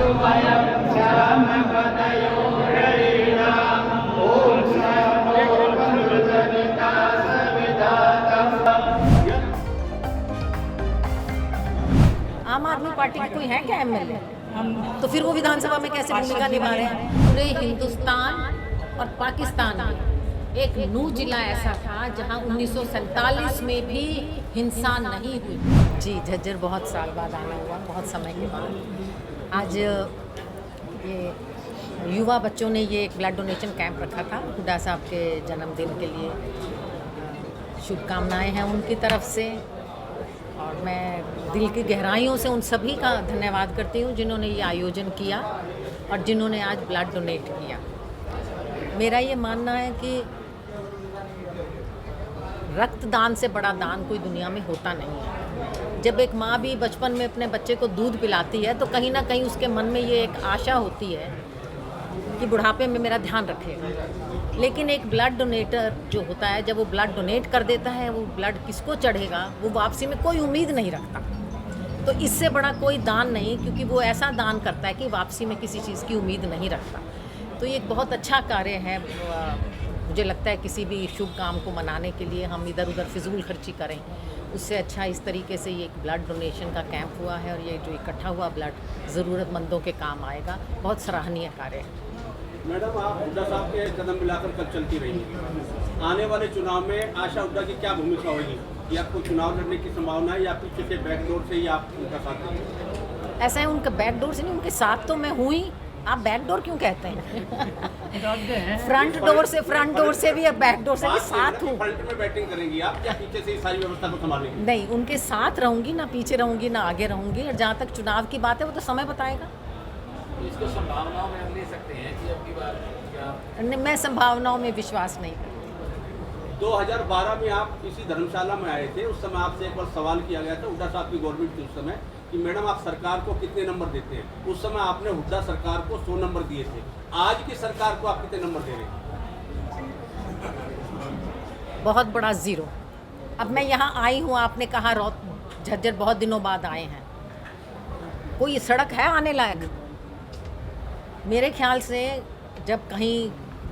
आम आदमी पार्टी के कोई है क्या एमएलए? तो फिर वो विधानसभा में कैसे भूमिका निभा रहे हैं? पूरे हिंदुस्तान और पाकिस्तान में एक नूह जिला ऐसा था जहां 1947 में भी हिंसा नहीं हुई। जी, झज्जर बहुत साल बाद आना हुआ, बहुत समय के बाद। आज ये युवा बच्चों ने ये एक ब्लड डोनेशन कैंप रखा था हुड्डा साहब के जन्मदिन के लिए। शुभकामनाएं हैं उनकी तरफ से और मैं दिल की गहराइयों से उन सभी का धन्यवाद करती हूँ जिन्होंने ये आयोजन किया और जिन्होंने आज ब्लड डोनेट किया। मेरा ये मानना है कि रक्तदान से बड़ा दान कोई दुनिया में होता नहीं है। जब एक माँ भी बचपन में अपने बच्चे को दूध पिलाती है तो कहीं ना कहीं उसके मन में ये एक आशा होती है कि बुढ़ापे में मेरा ध्यान रखेगा। लेकिन एक ब्लड डोनेटर जो होता है, जब वो ब्लड डोनेट कर देता है, वो ब्लड किसको चढ़ेगा वो वापसी में कोई उम्मीद नहीं रखता। तो इससे बड़ा कोई दान नहीं, क्योंकि वो ऐसा दान करता है कि वापसी में किसी चीज़ की उम्मीद नहीं रखता। तो ये एक बहुत अच्छा कार्य है। मुझे लगता है किसी भी शुभ काम को मनाने के लिए हम इधर उधर फिजूल खर्ची करें, उससे अच्छा इस तरीके से ये एक ब्लड डोनेशन का कैंप हुआ है और ये जो इकट्ठा हुआ ब्लड ज़रूरतमंदों के काम आएगा। बहुत सराहनीय कार्य है। मैडम, आप हुड्डा साहब के कदम मिलाकर कल चलती रहेंगी। आने वाले चुनाव में आशा हुड्डा की क्या भूमिका होगी? कि आपको चुनाव लड़ने की संभावना है या पीछे से बैकडोर से ही आप उनका साथ देंगे? ऐसा है, उनका बैकडोर से नहीं, उनके साथ तो मैं हूँ ही। आप बैकडोर क्यों कहते हैं? फ्रंट डोर से भी, बैकडोर से भी साथ हूँ। फ्रंट में बैटिंग करेंगी आप या पीछे से ही सारी व्यवस्था को संभालेंगी? नहीं, उनके साथ रहूंगी, ना पीछे रहूंगी ना आगे रहूंगी। और जहाँ तक चुनाव की बात है वो तो समय बताएगा। तो इसको संभावनाओं में हम ले सकते हैं कि अब की बार क्या? मैं संभावनाओं में विश्वास नहीं करती। 2012 में आप इसी धर्मशाला में आए थे। उस समय आपसे एक बार सवाल किया गया था, हुड्डा साहब की गवर्नमेंट थी उस समय, कि मैडम आप सरकार को कितने नंबर देते हैं? उस समय आपने हुड्डा सरकार को 100 नंबर दिए थे। आज की सरकार को आप कितने नंबर दे रहे हैं? बहुत बड़ा ज़ीरो। अब मैं यहाँ आई हूँ, आपने कहा झज्जर बहुत दिनों बाद आए हैं। कोई सड़क है आने लायक? मेरे ख्याल से जब कहीं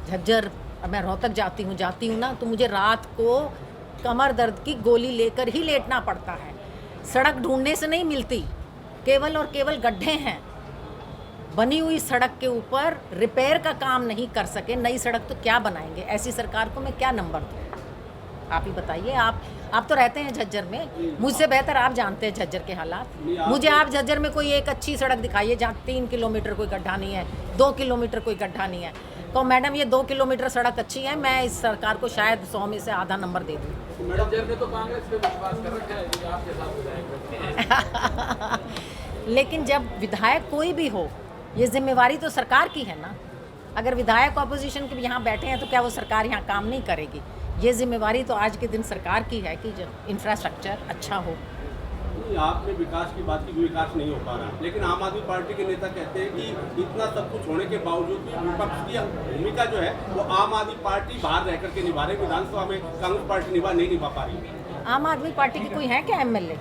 झज्जर, मैं रोहतक जाती हूँ ना, तो मुझे रात को कमर दर्द की गोली लेकर ही लेटना पड़ता है। सड़क ढूंढने से नहीं मिलती, केवल और केवल गड्ढे हैं। बनी हुई सड़क के ऊपर रिपेयर का काम नहीं कर सके, नई सड़क तो क्या बनाएंगे? ऐसी सरकार को मैं क्या नंबर दूँ? आप ही बताइए। आप तो रहते हैं झज्जर में, मुझसे बेहतर आप जानते हैं झज्जर के हालात। मुझे आप झज्जर में कोई एक अच्छी सड़क दिखाइए जहाँ 3 किलोमीटर कोई गड्ढा नहीं है, 2 किलोमीटर कोई गड्ढा नहीं है। तो मैडम ये 2 किलोमीटर सड़क अच्छी है, मैं इस सरकार को शायद 100 में से आधा नंबर दे दूँ। झज्जर ने तो कांग्रेस पे विश्वास कर रखा है कि आपके साथ विधायक। लेकिन जब विधायक कोई भी हो, ये जिम्मेवारी तो सरकार की है ना। अगर विधायक ऑपोजिशन के यहाँ बैठे हैं तो क्या वो सरकार यहाँ काम नहीं करेगी? ये जिम्मेवारी तो आज के दिन सरकार की है कि जो इंफ्रास्ट्रक्चर अच्छा हो। आपने विकास की बात की, विकास नहीं हो पा रहा, लेकिन आम आदमी पार्टी के नेता कहते हैं कि इतना सब कुछ होने के बावजूद भी विपक्ष की भूमिका जो है वो आम आदमी पार्टी बाहर रह करके निभा रही, विधानसभा में कांग्रेस पार्टी नहीं निभा पा रही। आम आदमी पार्टी के कोई है क्या एमएलए?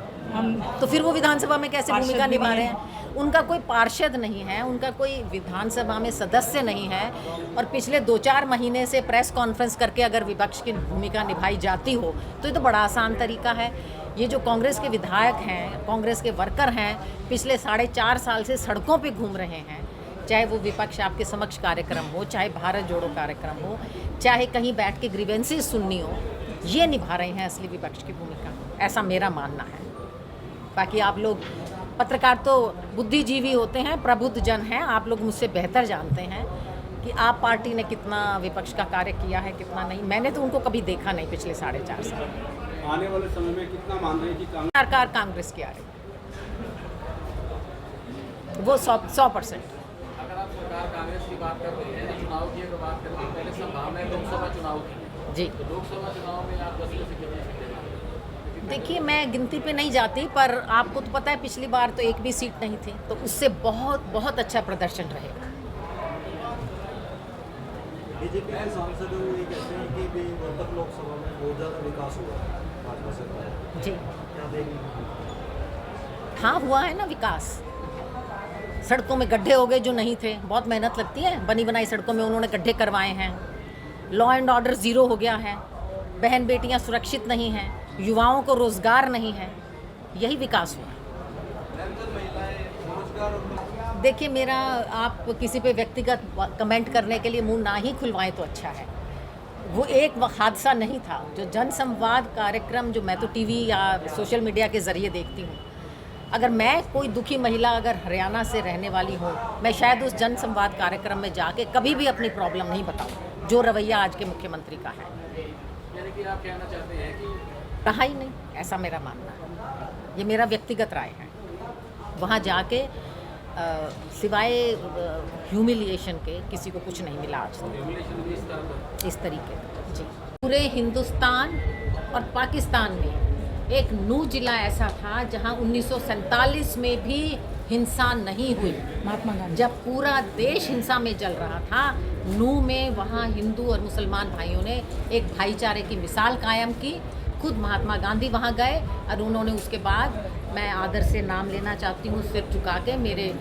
तो फिर वो विधानसभा में कैसे भूमिका निभा रहे हैं? उनका कोई पार्षद नहीं है, उनका कोई विधानसभा में सदस्य नहीं है। और पिछले 2-4 महीने से प्रेस कॉन्फ्रेंस करके अगर विपक्ष की भूमिका निभाई जाती हो तो ये तो बड़ा आसान तरीका है। ये जो कांग्रेस के विधायक हैं, कांग्रेस के वर्कर हैं, पिछले 4.5 साल से सड़कों पे घूम रहे हैं। चाहे वो विपक्ष आपके समक्ष कार्यक्रम हो, चाहे भारत जोड़ो कार्यक्रम हो, चाहे कहीं बैठ के ग्रीवेंसेस सुननी हो, ये निभा रहे हैं असली विपक्ष की भूमिका। ऐसा मेरा मानना है। बाकी आप लोग पत्रकार तो बुद्धिजीवी होते हैं, प्रबुद्ध जन हैं, आप लोग मुझसे बेहतर जानते हैं कि आप पार्टी ने कितना विपक्ष का कार्य किया है, कितना नहीं। मैंने तो उनको कभी देखा नहीं पिछले 4.5 साल। आने वाले समय में कितना मान रहे हैं कि सरकार कांग्रेस की आ रही वो 100%। अगर आप सरकार कांग्रेस की बात कर रहे हैं, चुनाव की अगर बात करते हैं, पहले संभावना है लोकसभा चुनाव की। जी, तो लोकसभा चुनाव में आप 10 से कितने? देखिए मैं गिनती पे नहीं जाती, पर आपको तो पता है पिछली बार तो एक भी सीट नहीं थी, तो उससे बहुत बहुत अच्छा प्रदर्शन रहेगा। बीजेपी के सांसद ये कहते हैं कि भी रोहतक लोकसभा में बहुत ज़्यादा विकास हुआ है भाजपा सरकार। जी क्या देखेंगे? हाँ, हुआ है ना विकास। सड़कों में गड्ढे हो गए जो नहीं थे, बहुत मेहनत लगती है, बनी बनाई सड़कों में उन्होंने गड्ढे करवाए हैं। लॉ एंड ऑर्डर ज़ीरो हो गया है, बहन बेटियां सुरक्षित नहीं हैं, युवाओं को रोज़गार नहीं है, यही विकास हुआ। देखिए, मेरा आप किसी पे व्यक्तिगत कमेंट करने के लिए मुंह ना ही खुलवाएं तो अच्छा है। वो एक हादसा नहीं था। जो जनसंवाद कार्यक्रम जो मैं तो टीवी या सोशल मीडिया के ज़रिए देखती हूँ, अगर मैं कोई दुखी महिला अगर हरियाणा से रहने वाली हूँ, मैं शायद उस जनसंवाद कार्यक्रम में जाके कभी भी अपनी प्रॉब्लम नहीं बताऊँ जो रवैया आज के मुख्यमंत्री का है। यानी कि आप कहना चाहते हैं कि कहा ही नहीं, ऐसा मेरा मानना है। ये मेरा व्यक्तिगत राय है। वहाँ जाके सिवाय ह्यूमिलिएशन के किसी को कुछ नहीं मिला आज तक इस तरीके का। जी, पूरे हिंदुस्तान और पाकिस्तान में एक नू जिला ऐसा था जहाँ 1947 में भी हिंसा नहीं हुई। महात्मा गांधी जब पूरा देश हिंसा में जल रहा था, नू में वहाँ हिंदू और मुसलमान भाइयों ने एक भाईचारे की मिसाल कायम की। खुद महात्मा गांधी वहाँ गए और उन्होंने उसके बाद, मैं आदर से नाम लेना चाहती हूँ सिर झुका के, मेरे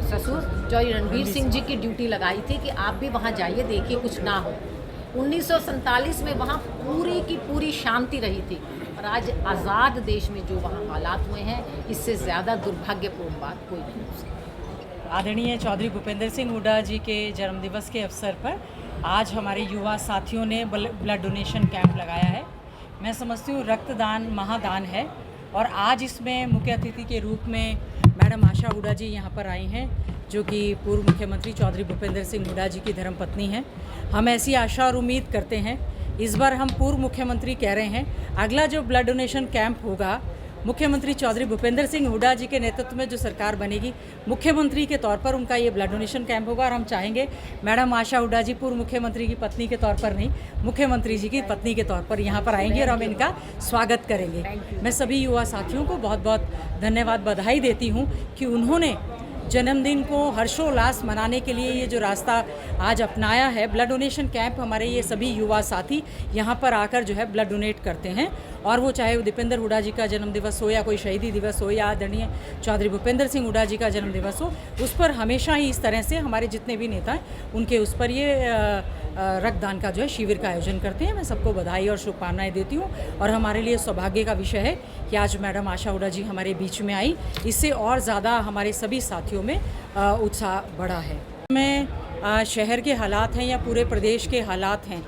ससुर चौधरी रणवीर सिंह जी की ड्यूटी लगाई थी कि आप भी वहाँ जाइए, देखिए कुछ ना हो। 1947 में वहाँ पूरी की पूरी शांति रही थी और आज आज़ाद देश में जो वहाँ हालात हुए हैं, इससे ज़्यादा दुर्भाग्यपूर्ण बात कोई नहीं हो सकती। आदरणीय चौधरी भूपेंद्र सिंह हुड्डा जी के जन्मदिवस के अवसर पर आज हमारे युवा साथियों ने ब्लड डोनेशन कैंप लगाया है। मैं समझती हूँ रक्तदान महादान है और आज इसमें मुख्य अतिथि के रूप में मैडम आशा हुड्डा जी यहाँ पर आई हैं, जो कि पूर्व मुख्यमंत्री चौधरी भूपेंद्र सिंह हुड्डा जी की धर्मपत्नी हैं। हम ऐसी आशा और उम्मीद करते हैं, इस बार हम पूर्व मुख्यमंत्री कह रहे हैं, अगला जो ब्लड डोनेशन कैंप होगा, मुख्यमंत्री चौधरी भूपेंद्र सिंह हुड्डा जी के नेतृत्व में जो सरकार बनेगी, मुख्यमंत्री के तौर पर उनका ये ब्लड डोनेशन कैंप होगा। और हम चाहेंगे मैडम आशा हुड्डा जी पूर्व मुख्यमंत्री की पत्नी के तौर पर नहीं, मुख्यमंत्री जी की पत्नी के तौर पर यहाँ पर आएंगी और हम इनका स्वागत करेंगे। मैं सभी युवा साथियों को बहुत बहुत धन्यवाद, बधाई देती हूँ कि उन्होंने जन्मदिन को हर्षोल्लास मनाने के लिए ये जो रास्ता आज अपनाया है, ब्लड डोनेशन कैंप। हमारे ये सभी युवा साथी यहाँ पर आकर जो है ब्लड डोनेट करते हैं, और वो चाहे दीपेंद्र हुड्डा जी का जन्मदिवस हो या कोई शहीदी दिवस हो या आदरणीय चौधरी भूपेंद्र सिंह हुड्डा जी का जन्मदिवस हो, उस पर हमेशा ही इस तरह से हमारे जितने भी नेता हैं उनके उस पर ये रक्तदान का जो है शिविर का आयोजन करते हैं। मैं सबको बधाई और शुभकामनाएं देती हूँ और हमारे लिए सौभाग्य का विषय है कि आज मैडम आशा हुड्डा जी हमारे बीच में आई। इससे और ज़्यादा हमारे सभी साथियों में उत्साह बढ़ा है। में शहर के हालात हैं या पूरे प्रदेश के हालात हैं,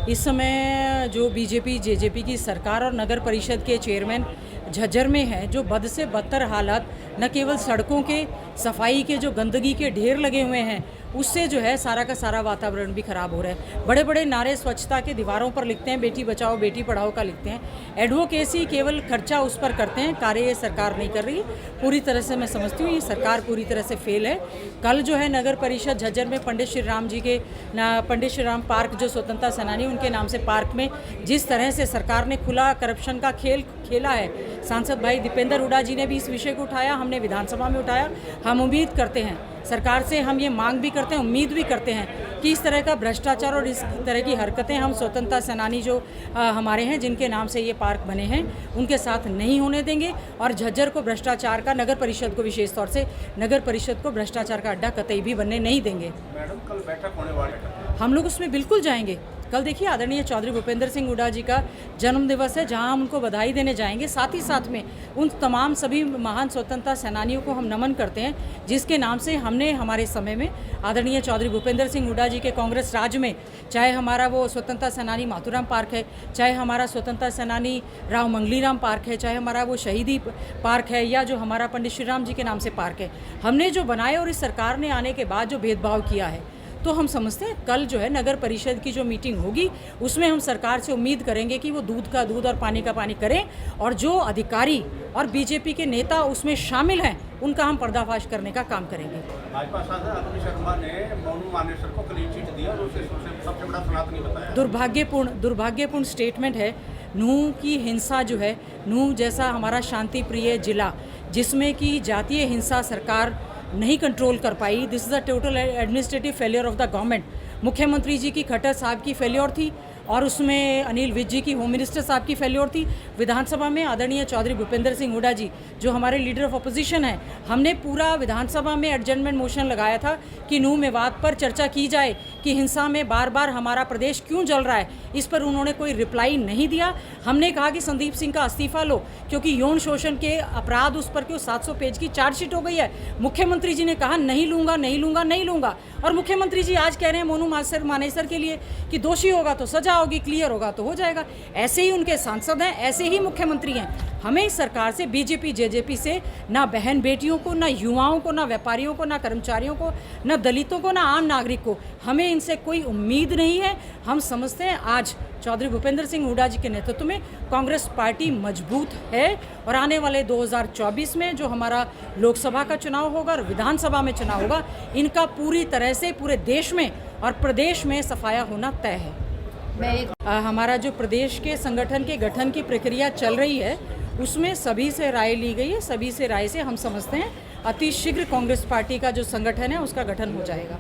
इस समय जो बीजेपी जेजेपी की सरकार और नगर परिषद के चेयरमैन झज्जर में है, जो बद से बदतर हालात, न केवल सड़कों के सफाई के जो गंदगी के ढेर लगे हुए हैं, उससे जो है सारा का सारा वातावरण भी खराब हो रहा है। बड़े बड़े नारे स्वच्छता के दीवारों पर लिखते हैं, बेटी बचाओ बेटी पढ़ाओ का लिखते हैं, एडवोकेसी केवल खर्चा उस पर करते हैं, कार्य ये सरकार नहीं कर रही। पूरी तरह से मैं समझती हूँ ये सरकार पूरी तरह से फेल है। कल जो है नगर परिषद झज्जर में पंडित श्री राम जी के पंडित श्री राम पार्क, जो स्वतंत्रता सेनानी उनके नाम से पार्क में जिस तरह से सरकार ने खुला करप्शन का खेल खेला है, सांसद भाई दीपेंद्र हुड्डा जी ने भी इस विषय को उठाया, हमने विधानसभा में उठाया। हम उम्मीद करते हैं सरकार से, हम ये मांग भी करते हैं, उम्मीद भी करते हैं कि इस तरह का भ्रष्टाचार और इस तरह की हरकतें हम स्वतंत्रता सेनानी जो हमारे हैं, जिनके नाम से ये पार्क बने हैं, उनके साथ नहीं होने देंगे। और झज्जर को भ्रष्टाचार का, नगर परिषद को विशेष तौर से नगर परिषद को भ्रष्टाचार का अड्डा कतई भी बनने नहीं देंगे। मैडम, कल बैठक होने वाली है, हम लोग उसमें बिल्कुल जाएंगे। कल देखिए आदरणीय चौधरी भूपेंद्र सिंह हुड्डा जी का जन्मदिवस है, जहां हम उनको बधाई देने जाएंगे। साथ ही साथ में उन तमाम सभी महान स्वतंत्रता सेनानियों को हम नमन करते हैं, जिसके नाम से हमने हमारे समय में आदरणीय चौधरी भूपेंद्र सिंह हुड्डा जी के कांग्रेस राज में, चाहे हमारा वो स्वतंत्रता सेनानी माथुराम पार्क है, चाहे हमारा स्वतंत्रता सेनानी राव मंगलीराम पार्क है, चाहे हमारा वो शहीदी पार्क है, या जो हमारा पंडित श्री राम जी के नाम से पार्क है, हमने जो बनाए और इस सरकार ने आने के बाद जो भेदभाव किया है, तो हम समझते हैं कल जो है नगर परिषद की जो मीटिंग होगी, उसमें हम सरकार से उम्मीद करेंगे कि वो दूध का दूध और पानी का पानी करें, और जो अधिकारी और बीजेपी के नेता उसमें शामिल हैं, उनका हम पर्दाफाश करने का काम करेंगे। भाजपा सांसद अतुल शर्मा ने मोनू मानेसर को क्लीन चिट दिया और उसे सबसे बड़ा सनातनी बताया। दुर्भाग्यपूर्ण स्टेटमेंट है। नूह की हिंसा जो है, नूह जैसा हमारा शांति प्रिय जिला, जिसमें कि जातीय हिंसा सरकार नहीं कंट्रोल कर पाई, this is the total administrative failure of the government. मुख्यमंत्री जी की खट्टर साहब की फेलियर थी, और उसमें अनिल विज जी की होम मिनिस्टर साहब की फेल्योर थी। विधानसभा में आदरणीय चौधरी भूपेंद्र सिंह हुड्डा जी जो हमारे लीडर ऑफ अपोजिशन हैं, हमने पूरा विधानसभा में एडजर्नमेंट मोशन लगाया था कि नूह मेवात पर चर्चा की जाए कि हिंसा में बार बार हमारा प्रदेश क्यों जल रहा है। इस पर उन्होंने कोई रिप्लाई नहीं दिया। हमने कहा कि संदीप सिंह का इस्तीफा लो क्योंकि यौन शोषण के अपराध उस पर क्यों 700 पेज की चार्जशीट हो गई है। मुख्यमंत्री जी ने कहा नहीं लूँगा नहीं लूँगा नहीं लूँगा, और मुख्यमंत्री जी आज कह रहे हैं मोनू मानेसर के लिए कि दोषी होगा तो सजा होगी, क्लियर होगा तो हो जाएगा। ऐसे ही उनके सांसद हैं, ऐसे ही मुख्यमंत्री हैं। हमें इस सरकार से, बीजेपी जेजेपी से, ना बहन बेटियों को, ना युवाओं को, ना व्यापारियों को, ना कर्मचारियों को, ना दलितों को, ना आम नागरिक को, हमें इनसे कोई उम्मीद नहीं है। हम समझते हैं आज चौधरी भूपेंद्र सिंह हुड्डा जी के नेतृत्व में कांग्रेस पार्टी मजबूत है और आने वाले 2024 में जो हमारा लोकसभा का चुनाव होगा और विधानसभा में चुनाव होगा, इनका पूरी तरह से पूरे देश में और प्रदेश में सफाया होना तय है। हमारा जो प्रदेश के संगठन के गठन की प्रक्रिया चल रही है उसमें सभी से राय ली गई है। सभी से राय से हम समझते हैं अति शीघ्र कांग्रेस पार्टी का जो संगठन है उसका गठन हो जाएगा।